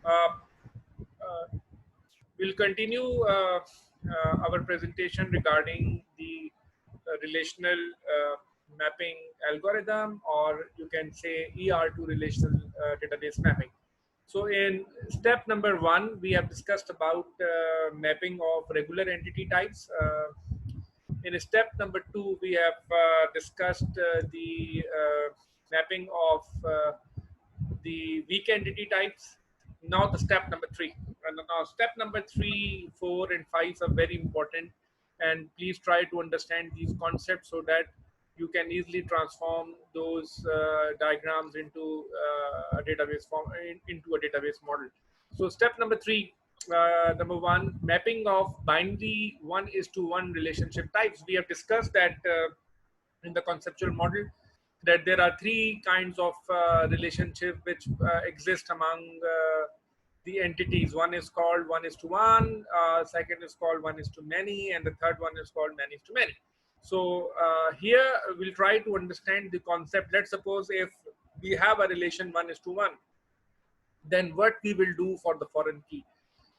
Uh, uh, we'll continue our presentation regarding the relational mapping algorithm, or you can say ER to relational database mapping. So in step number one, we have discussed about mapping of regular entity types. In step number two, we have discussed the mapping of the weak entity types. Now the step number three. And now step number three, four, and five are very important. And please try to understand these concepts so that you can easily transform those diagrams into a database form, into a database model. So step number three, number one, mapping of binary one is to one relationship types. We have discussed that in the conceptual model, that there are three kinds of relationship which exist among the entities. One is called one is to one, second is called one is to many, and the third one is called many is to many. So here we'll try to understand the concept. Let's suppose if we have a relation one is to one, then what we will do for the foreign key.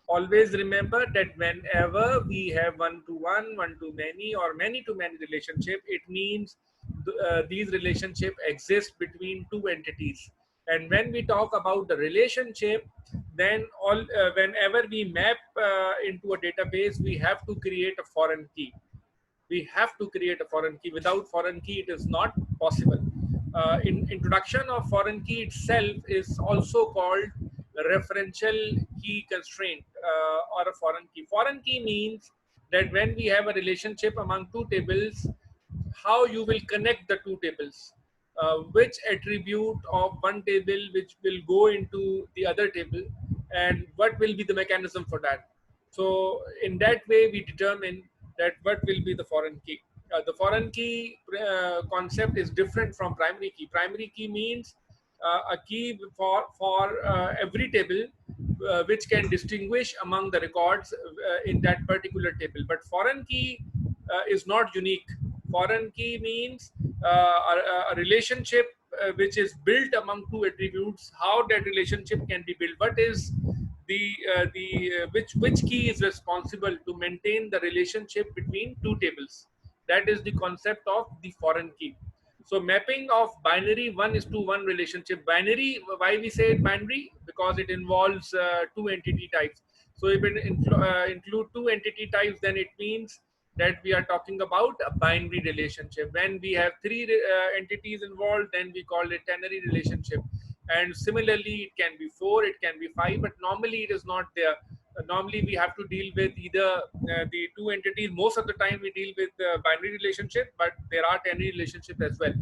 Always remember that whenever we have one to one to many, or many to many relationship, it means these relationship exist between two entities. And when we talk about the relationship, then whenever we map into a database, we have to create a foreign key. We have to create a foreign key. Without foreign key, it is not possible. In introduction of foreign key itself is also called referential key constraint, or a foreign key. Foreign key means that when we have a relationship among two tables, how you will connect the two tables, which attribute of one table which will go into the other table, and what will be the mechanism for that. So in that way we determine that what will be the foreign key. The foreign key concept is different from primary key. Primary key means a key for every table, which can distinguish among the records in that particular table. But foreign key is not unique. Foreign key means a relationship which is built among two attributes. How that relationship can be built? What is which key is responsible to maintain the relationship between two tables? That is the concept of the foreign key. So mapping of binary one is to one relationship. Binary, why we say it binary? Because it involves two entity types. So if it include two entity types, then it means that we are talking about a binary relationship. When we have three entities involved, then we call it ternary relationship. And similarly, it can be four, it can be five, but normally it is not there. Normally we have to deal with either the two entities. Most of the time we deal with binary relationship, but there are ternary relationship as well.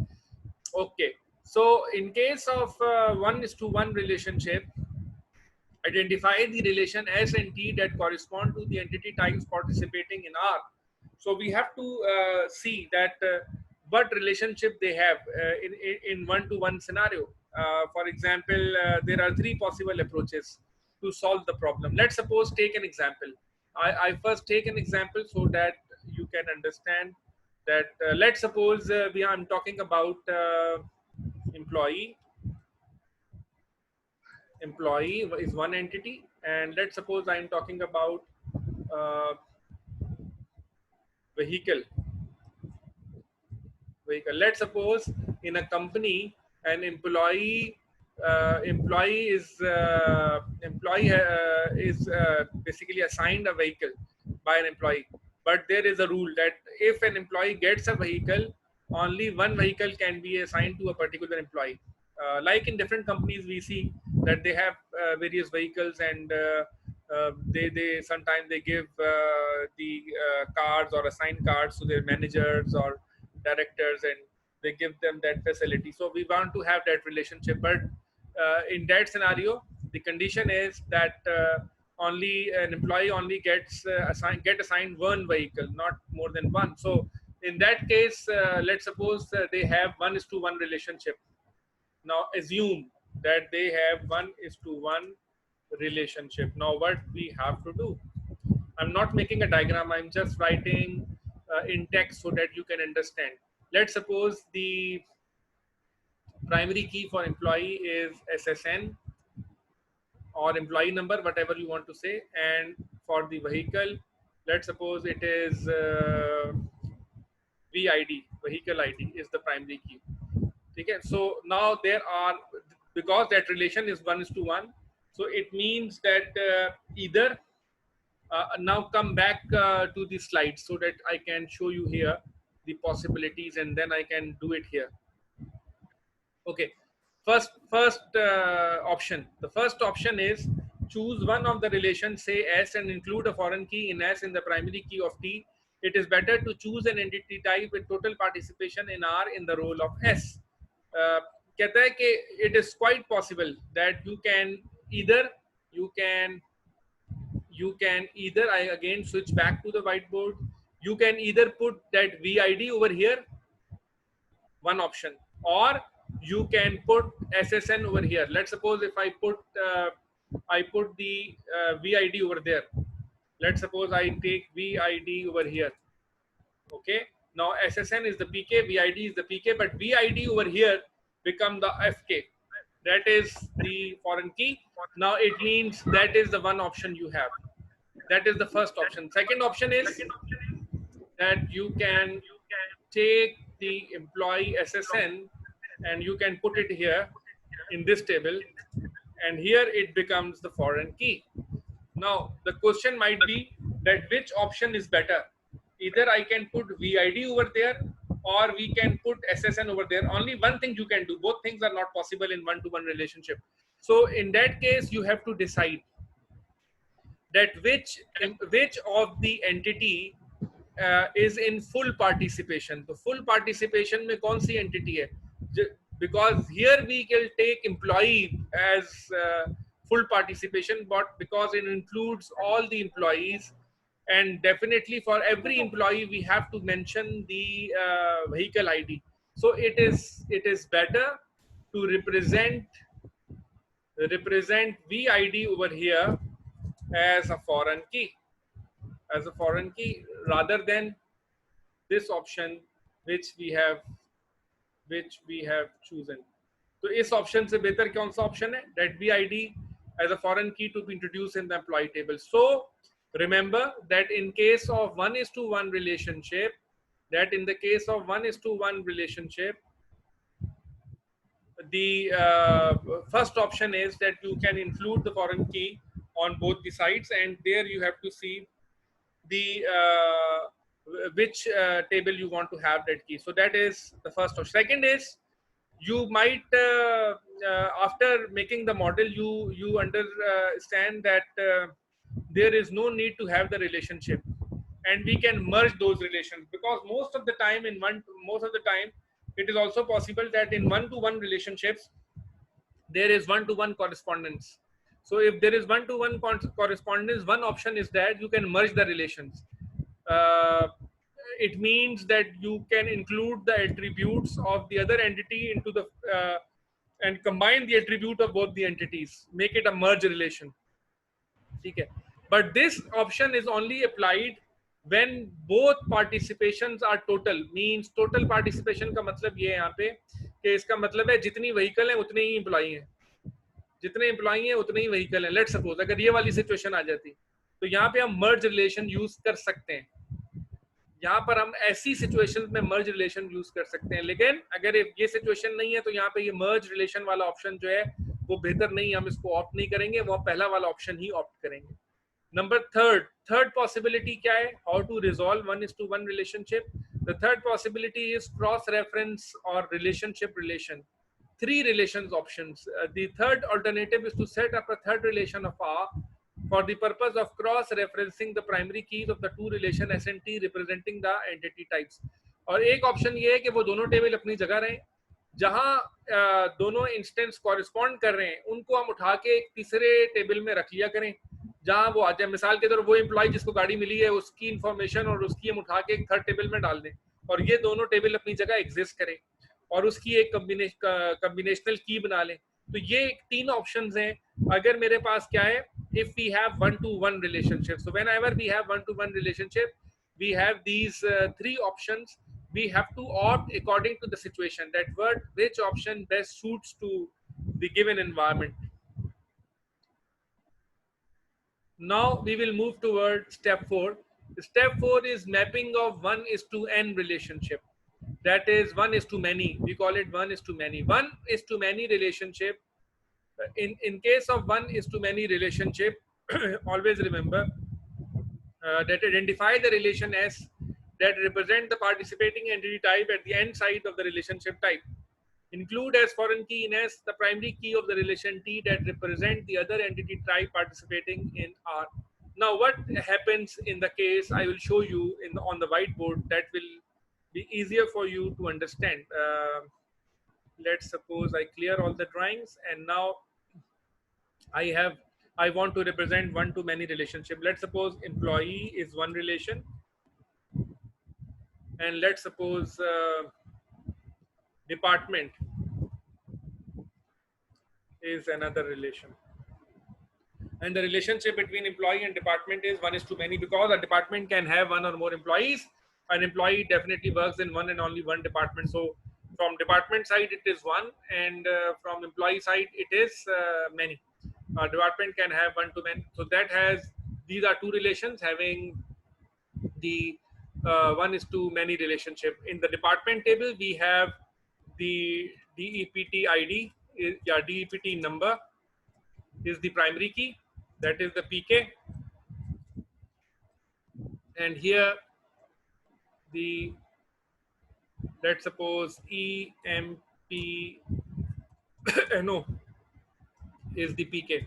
Okay, so in case of one is to one relationship, identify the relation S and T that correspond to the entity types participating in R. So we have to see that what relationship they have in one-to-one scenario. For example, there are three possible approaches to solve the problem. Let's suppose take an example. I first take an example so that you can understand that. Let's suppose I'm talking about employee. Employee is one entity, and let's suppose I'm talking about uh, vehicle. Let's suppose in a company, an employee is basically assigned a vehicle by an employee. But there is a rule that if an employee gets a vehicle, only one vehicle can be assigned to a particular employee. Like in different companies, we see that they have various vehicles, and they sometimes they give the cards or assigned cards to their managers or directors, and they give them that facility. So we want to have that relationship, but in that scenario the condition is that only an employee only get assigned one vehicle, not more than one. So in that case, let's suppose they have one is to one relationship. Now assume that they have one is to one relationship. Now what we have to do, I'm not making a diagram, I'm just writing in text so that you can understand. Let's suppose the primary key for employee is SSN, or employee number, whatever you want to say. And for the vehicle, let's suppose it is VID, vehicle ID is the primary key. Okay, so now there are, because that relation is 1:1, so it means that either now come back to the slides so that I can show you here the possibilities, and then I can do it here. Okay, first option. The first option is choose one of the relations, say S, and include a foreign key in S in the primary key of T. It is better to choose an entity type with total participation in R in the role of S. कहता है कि it is quite possible that you can either I again switch back to the whiteboard. You can either put that VID over here, one option, or you can put SSN over here. Let's suppose if I put the VID over there. Let's suppose I take VID over here. Okay, now SSN is the PK, VID is the PK, but VID over here become the FK. That is the foreign key. Now it means that is the one option you have. That is the first option. Second option is that you can take the employee SSN and you can put it here in this table, and here it becomes the foreign key. Now the question might be that which option is better. Either I can put VID over there, or we can put SSN over there. Only one thing you can do. Both things are not possible in one-to-one relationship. So in that case, you have to decide that which of the entity is in full participation. So full participation में कौन सी entity है? Because here we can take employee as full participation, but because it includes all the employees, and definitely for every employee we have to mention the vehicle ID. So it is better to represent VID over here as a foreign key, rather than this option which we have chosen. So इस option से बेहतर कौन सा option है? That VID as a foreign key to be introduced in the employee table. So remember that in case of 1:1 relationship, the first option is that you can include the foreign key on both the sides, and there you have to see the which table you want to have that key. So that is the first option. Second is, you might after making the model, you understand that there is no need to have the relationship, and we can merge those relations, because most of the time it is also possible that in one-to-one relationships there is one-to-one correspondence. So if there is one-to-one correspondence, one option is that you can merge the relations. It means that you can include the attributes of the other entity into the and combine the attribute of both the entities, make it a merge relation. Okay. But this option is only applied when both participations are total. Means total participation का मतलब ये है यहाँ पे कि इसका मतलब है जितनी vehicle है उतने ही employee हैं, जितने employee हैं उतने ही vehicle हैं. Let's suppose अगर ये वाली situation आ जाती तो यहाँ पे हम merge relation use कर सकते हैं. यहाँ पर हम ऐसी सिचुएशन में मर्ज रिलेशन यूज कर सकते हैं, लेकिन अगर ये सिचुएशन नहीं है तो यहाँ पे ये मर्ज रिलेशन वाला ऑप्शन जो है वो बेहतर नहीं, हम इसको ऑप्ट नहीं करेंगे, वो पहला वाला ऑप्शन ही ऑप्ट करेंगे. नंबर थर्ड पॉसिबिलिटी क्या है? How to resolve 1:1 relationship. The third possibility is cross reference और relationship relation. 3 relations options. The third alternative is to set up a third relation of R for the purpose of cross-referencing the primary keys of the two relation S and T representing the entity types. और एक option ये है कि वो दोनों table अपनी जगह रहें, जहां दोनों इंस्टेंस कॉरेस्पॉन्ड कर रहे हैं उनको हम उठा के एक तीसरे टेबल में रख लिया करें, जहां वो आ जाए. मिसाल के तौर वो एम्प्लॉय जिसको गाड़ी मिली है उसकी इंफॉर्मेशन और उसकी हम उठा के एक थर्ड टेबल में डाल दें, और ये दोनों टेबल अपनी जगह एग्जिस्ट करें और उसकी एक कॉम्बिनेशनल की बना लें. तो ये 3 ऑप्शंस हैं. अगर मेरे पास क्या है, if we have 1:1 relationship, so whenever we have 1:1 relationship we have these 3 options. We have to opt according to the situation, that which option best suits to the given environment. Now we will move toward step 4. Step 4 is mapping of 1 is to n relationship. That is 1 is to many. We call it 1 is to many. 1 is to many relationship. In case of 1 is to many relationship, always remember that identify the relation S that represent the participating entity type at the end side of the relationship type. Include as foreign key in S the primary key of the relation T that represent the other entity type participating in R. Now, what happens in the case I will show you on the whiteboard that will be easier for you to understand. Let's suppose I clear all the drawings and now I want to represent one to many relationship. Let's suppose employee is one relation, and let's suppose department is another relation. And the relationship between employee and department is 1 is to many, because a department can have one or more employees. An employee definitely works in one and only one department. So from department side it is one, and from employee side it is many. Department can have one to many. So that has, these are two relations having the 1 is to many relationship. In the department table we have the DEPT ID, DEPT number is the primary key, that is the PK, and here the, let's suppose EMPNO is the PK,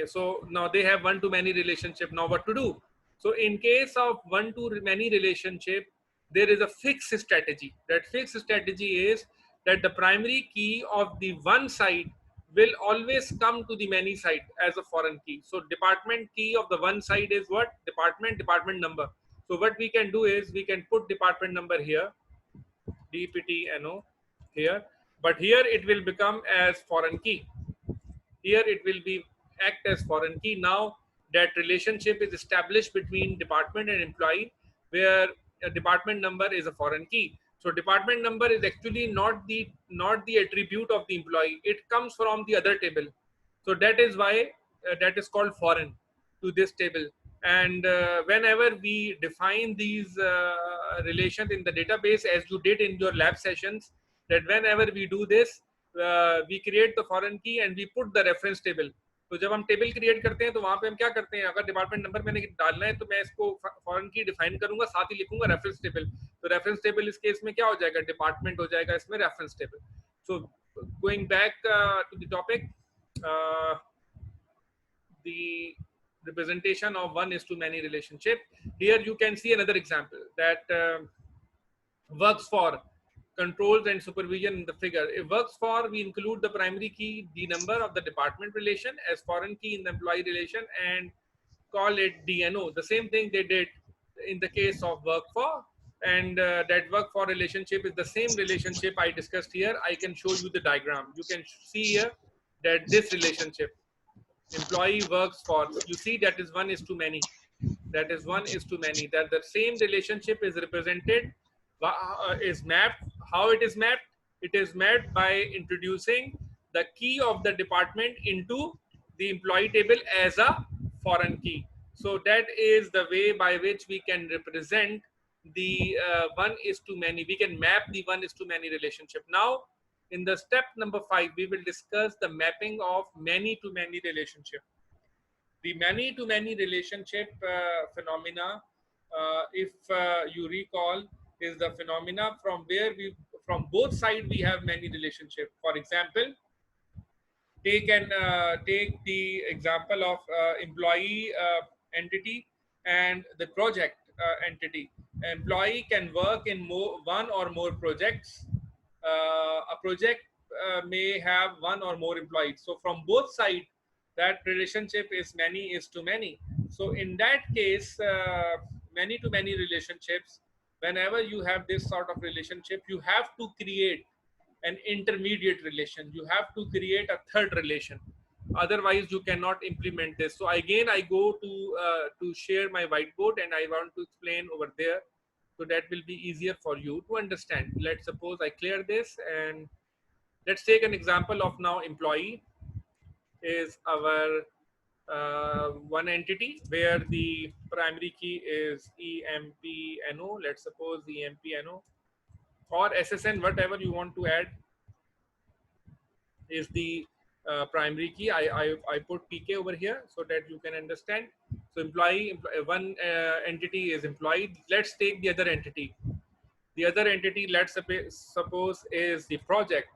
So now they have one to many relationship. Now what to do? So in case of one to many relationship, there is a fixed strategy. That fixed strategy is that the primary key of the one side will always come to the many side as a foreign key. So department key of the one side is what? Department number. So what we can do is we can put department number here, DPTNO here, but here it will become as foreign key. Here it will be act as foreign key. Now that relationship is established between department and employee, where a department number is a foreign key. So department number is actually not the attribute of the employee. It comes from the other table. So that is why that is called foreign to this table. And whenever we define these relations in the database, as you did in your lab sessions, that whenever we do this, we create the foreign key and we put the reference table. तो जब हम table create करते हैं तो वहां पे हम क्या करते हैं, अगर डिपार्टमेंट नंबर मैंने डालना है तो मैं इसको फॉरेन की डिफाइन करूंगा, साथ ही लिखूंगा रेफरेंस टेबल. तो रेफरेंस टेबल इस केस में क्या हो जाएगा, डिपार्टमेंट हो जाएगा इसमें reference table. So going back to the topic, the representation of 1 is to many relationship. Here you can see another example that works for controls and supervision in the figure. It works for, we include the primary key, the number of the department relation as foreign key in the employee relation and call it DNO. The same thing they did in the case of work for, and that work for relationship is the same relationship I discussed here. I can show you the diagram. You can see here that this relationship, employee works for, you see that is 1 is to many. That is 1 is to many. That the same relationship is represented, is mapped. How it is mapped? It is mapped by introducing the key of the department into the employee table as a foreign key. So that is the way by which we can represent the 1 is to many. We can map the 1 is to many relationship. Now, in the step number 5, we will discuss the mapping of many to many relationship. The many to many relationship phenomena, if you recall, is the phenomena from where from both sides we have many relationship. For example, take the example of employee entity and the project entity. Employee can work in one or more projects. A project may have one or more employees. So from both sides, that relationship is many is to many. So in that case, many to many relationships, whenever you have this sort of relationship, you have to create an intermediate relation. You have to create a third relation. Otherwise, you cannot implement this. So again, I go to share my whiteboard and I want to explain over there. So that will be easier for you to understand. Let's suppose I clear this and let's take an example of now employee is our one entity where the primary key is EMPNO, let's suppose EMPNO, or SSN, whatever you want to add is the primary key. I put PK over here so that you can understand. So one entity is employee. Let's take the other entity. The other entity, let's suppose, is the project,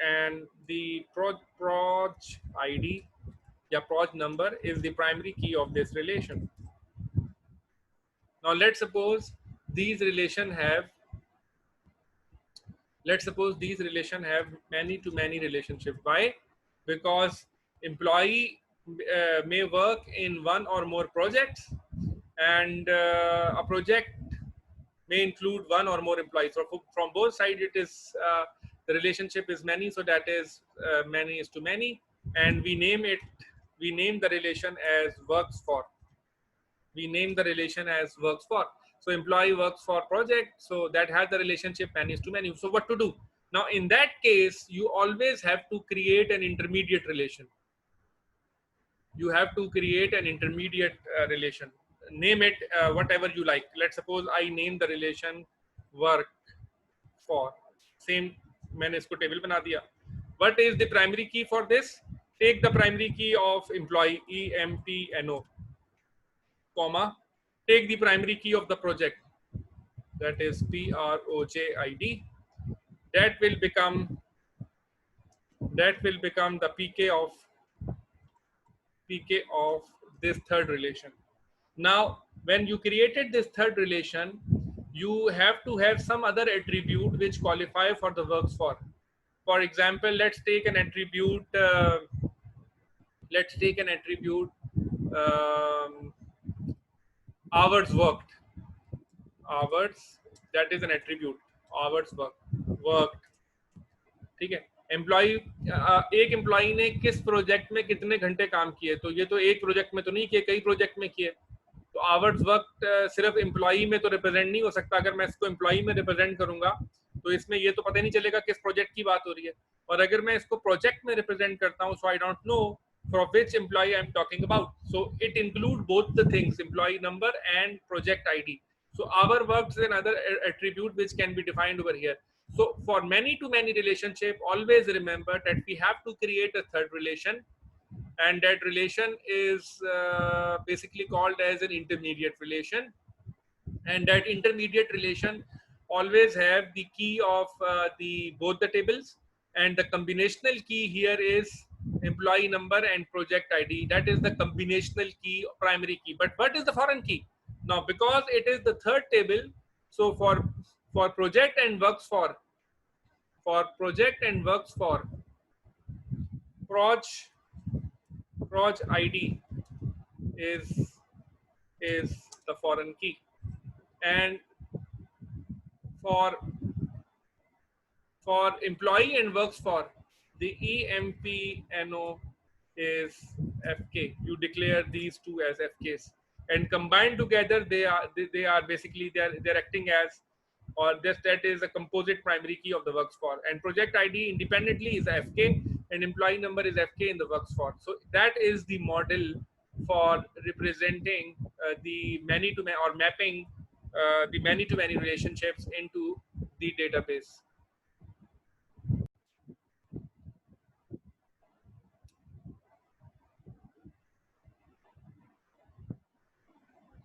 and the proj ID, yeah, proj number is the primary key of this relation. Now let's suppose these relation have many to many relationship. Why? Because employee may work in one or more projects, and a project may include one or more employees. So from both sides, it is the relationship is many, so that is many is to many, and we name the relation as works for. So employee works for project, so that has the relationship many is to many. So what to do? Now in that case, you always have to create an intermediate relation. You have to create an intermediate relation. Name it whatever you like. Let's suppose I name the relation work for. Same, मैंने इसको table बना दिया. What is the primary key for this? Take the primary key of employee, EMPNO, comma, take the primary key of the project, that is PROJID. That will become the PK of this third relation. Now, when you created this third relation, you have to have some other attribute which qualify for the works for. For example, let's take an attribute. Hours worked. Hours, that is an attribute. Hours worked. ठीक है. Employee, एक employee ने किस project में कितने घंटे काम किए, तो ये तो एक प्रोजेक्ट में तो नहीं किए, कई प्रोजेक्ट में किए. तो आवर्स वर्क सिर्फ एम्प्लॉई में तो रिप्रेजेंट नहीं हो सकता. अगर मैं इसको एम्प्लॉई में रिप्रेजेंट करूंगा तो इसमें ये तो पता नहीं चलेगा किस प्रोजेक्ट की बात हो रही है. और अगर मैं इसको प्रोजेक्ट में रिप्रेजेंट करता हूँ, so I don't know for which employee I am talking about. So it includes both the things, employee number and project ID. So hour worked is another attribute which can be defined over here. So for many to many relationship, always remember that we have to create a third relation, and that relation is basically called as an intermediate relation. And that intermediate relation always have the key of both the tables, and the combinational key here is employee number and project ID. That is the combinational key, primary key. But what is the foreign key? Now, because it is the third table, so for project and works for proj ID is the foreign key, and for employee and works for, the EMPNO is FK. You declare these two as FKs, and combined together they are basically they're acting as, or that is a composite primary key of the works for. And project ID independently is FK, and employee number is FK in the works for. So that is the model for representing the many to many, or mapping the many to many relationships into the database.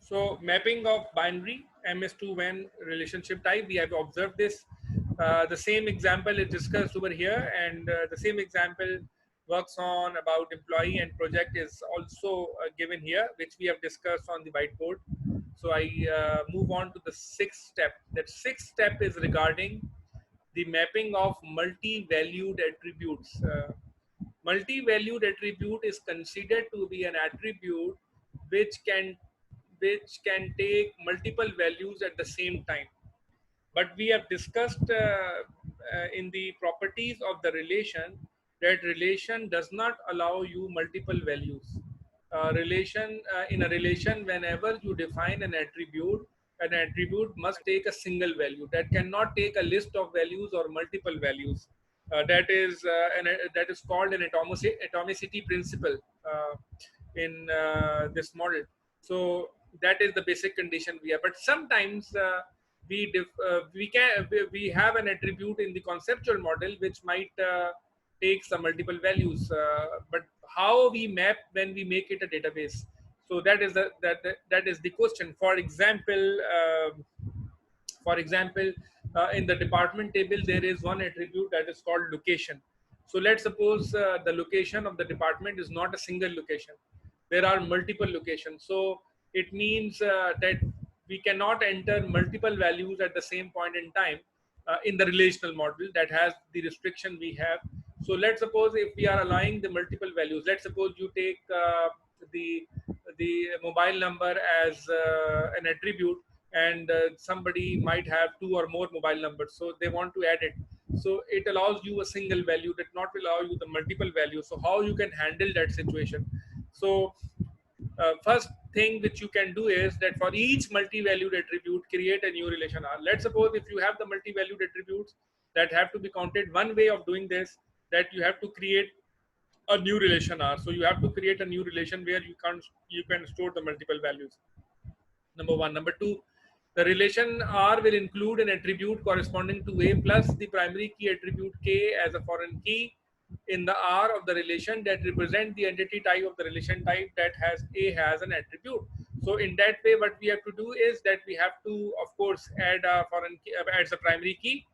So mapping of binary MS2 relationship type, we have observed this. The same example is discussed over here, and the same example works on about employee and project is also given here, which we have discussed on the whiteboard. So I move on to the sixth step. That sixth step is regarding the mapping of multi-valued attributes. Multi-valued attribute is considered to be an attribute which can take multiple values at the same time. But we have discussed in the properties of the relation that relation does not allow you multiple values. In a relation, whenever you define an attribute must take a single value. That cannot take a list of values or multiple values. that is called an atomicity principle in this model. So that is the basic condition we have. But sometimes we have an attribute in the conceptual model which might take some multiple values. But how we map when we make it a database? So that is the question. For example, in the department table, there is one attribute that is called location. So let's suppose the location of the department is not a single location. There are multiple locations. So it means that we cannot enter multiple values at the same point in time in the relational model. That has the restriction we have. So let's suppose if we are allowing the multiple values, let's suppose you take the the mobile number as an attribute, and somebody might have two or more mobile numbers, so they want to add it. So it allows you a single value, that not allow you the multiple values. So how you can handle that situation? So first thing which you can do is that for each multi-valued attribute, create a new relation R. Let's suppose if you have the multi-valued attributes that have to be counted, one way of doing this, that you have to create a new relation R. So you have to create a new relation where you can store the multiple values. Number one. Number two, the relation R will include an attribute corresponding to A plus the primary key attribute K as a foreign key in the R of the relation that represent the entity type of the relation type that has A has an attribute. So in that way, what we have to do is that we have to, of course, add a foreign key as a primary key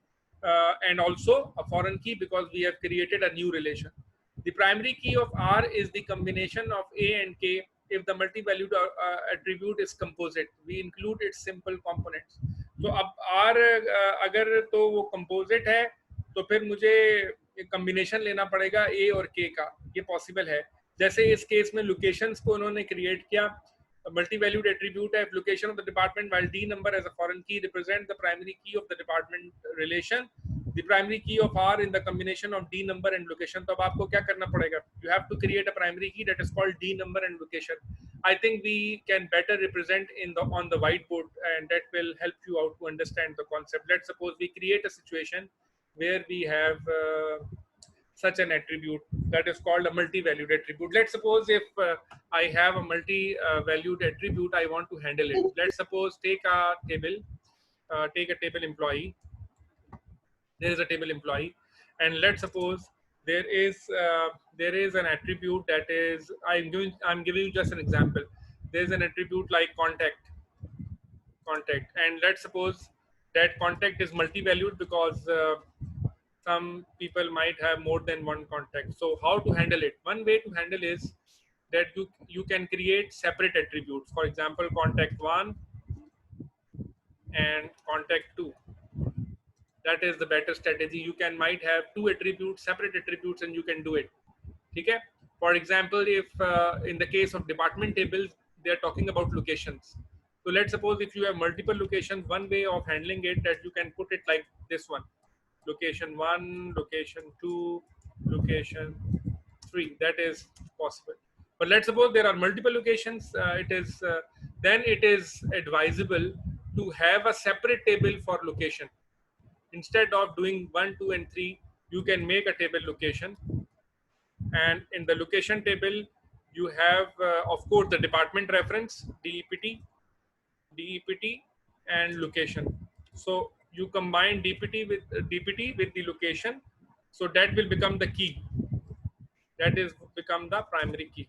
and also a foreign key, because we have created a new relation. The primary key of R is the combination of A and K. If the multi-valued attribute is composite, we include its simple components. तो अब R अगर तो वो composite है, तो फिर मुझे combination लेना पड़ेगा A और K का. ये possible है. जैसे इस case में locations को उन्होंने create किया. A multi-valued attribute है location of the department, while D number as a foreign key represent the primary key of the department relation. The primary key of R in the combination of D number and location. तो अब आपको क्या करना पड़ेगा? You have to create a primary key that is called D number and location. I think we can better represent on the whiteboard, and that will help you out to understand the concept. Let's suppose we create a situation where we have such an attribute that is called a multi-valued attribute. Let's suppose if I have a multi-valued attribute, I want to handle it. Let's suppose take a table employee. There is a table employee, and let's suppose there is an attribute that is, I'm giving you just an example. There's an attribute like contact, and let's suppose that contact is multi-valued because some people might have more than one contact. So how to handle it? One way to handle is that you can create separate attributes. For example, contact 1 and contact 2. That is the better strategy. You might have two attributes, separate attributes, and you can do it. Okay? For example, if in the case of department tables, they are talking about locations. So let's suppose if you have multiple locations, one way of handling it, that you can put it like this one: location 1, location 2, location 3. That is possible. But let's suppose there are multiple locations. Then it is advisable to have a separate table for location. Instead of doing 1, 2, and 3, you can make a table location. And in the location table, you have, of course, the department reference, DEPT, and location. So you combine DPT with the location. So that will become the key. That is become the primary key.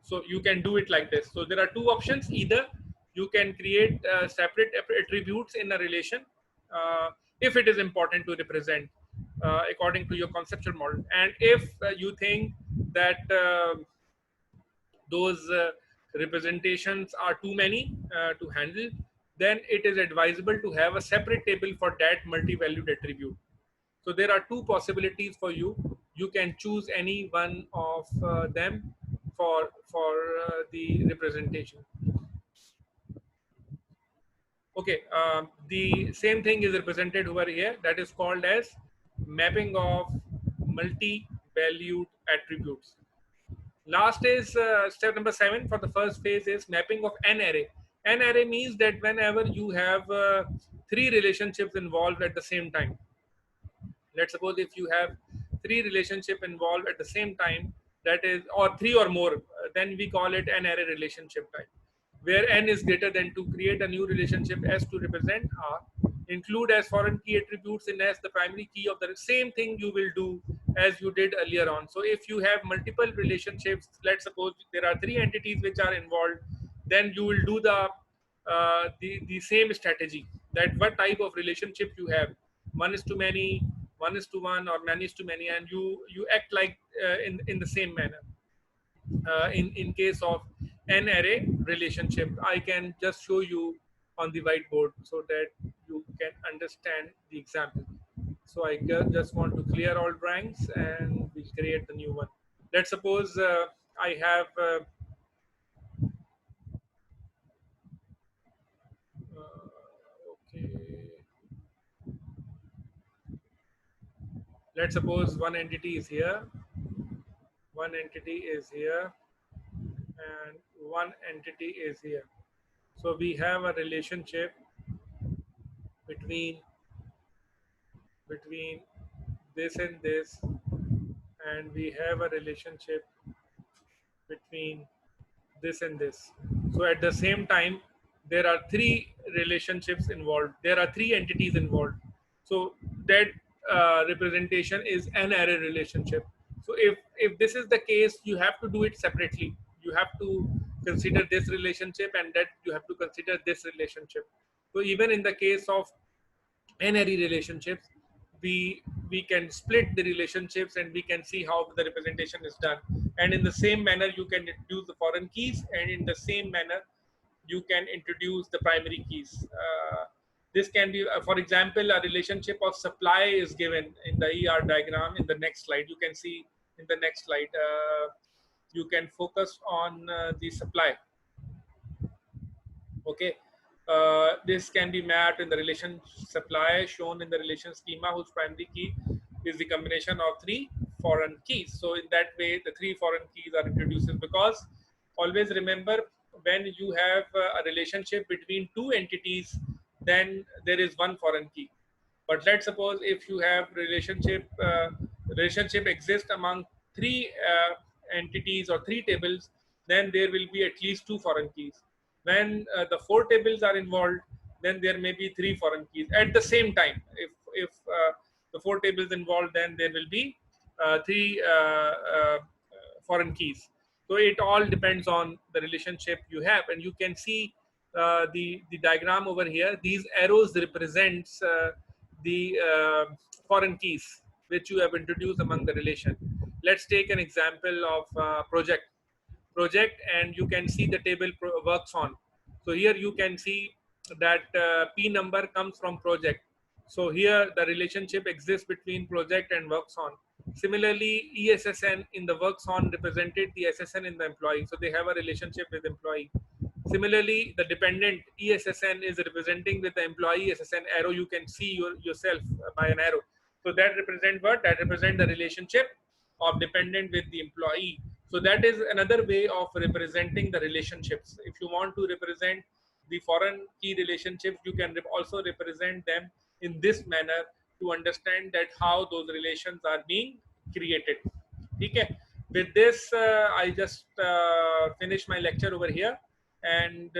So you can do it like this. So there are two options. Either you can create separate attributes in a relation if it is important to represent according to your conceptual model. And if you think that those representations are too many to handle, then it is advisable to have a separate table for that multi-valued attribute. So there are two possibilities for you. You can choose any one of them for the representation. Okay, the same thing is represented over here. That is called as mapping of multi-valued attributes. Last is step number 7 for the first phase is mapping of n array. N array means that whenever you have 3 relationships involved at the same time. Let's suppose if you have three relationship involved at the same time, that is, or three or more, then we call it an array relationship type, where n is greater than 2. Create a new relationship s to represent r. Include as foreign key attributes in s the primary key of the same thing you will do as you did earlier on. So if you have multiple relationships, let's suppose there are three entities which are involved, then you will do the same strategy, that what type of relationship you have, one is to many, one is to one, or many is to many, and you act like in the same manner. In case of an array relationship, I can just show you on the whiteboard so that you can understand the example. So I just want to clear all drawings and we create the new one. Let's suppose I have okay, let's suppose one entity is here, one entity is here, and one entity is here. So we have a relationship between between this and this, and we have a relationship between this and this. So at the same time, there are three relationships involved. There are three entities involved. So that representation is an array relationship. So if this is the case, you have to do it separately. You have to consider this relationship, and that you have to consider this relationship. So even in the case of n-array relationships, we can split the relationships and we can see how the representation is done. And in the same manner, you can introduce the foreign keys, and in the same manner, you can introduce the primary keys. This can be, for example, a relationship of supply is given in the ER diagram in the next slide. You can see in the next slide. You can focus on the supply. Okay, this can be mapped in the relation supply shown in the relation schema, whose primary key is the combination of three foreign keys. So in that way, the three foreign keys are introduced, because always remember, when you have a relationship between two entities, then there is one foreign key. But let's suppose if you have relationship exists among three entities or three tables, then there will be at least two foreign keys. When the four tables are involved, then there may be three foreign keys at the same time. If the four tables involved, then there will be three foreign keys. So it all depends on the relationship you have, and you can see the diagram over here. These arrows represents the foreign keys which you have introduced among the relation. Let's take an example of project, and you can see the table works on. So here you can see that P number comes from project. So here the relationship exists between project and works on. Similarly, ESSN in the works on represented the SSN in the employee. So they have a relationship with employee. Similarly, the dependent ESSN is representing with the employee SSN arrow. You can see yourself by an arrow. So that represent what? That represent the relationship of dependent with the employee. So that is another way of representing the relationships. If you want to represent the foreign key relationships, you can also represent them in this manner to understand that how those relations are being created. Okay. With this, I just finish my lecture over here, and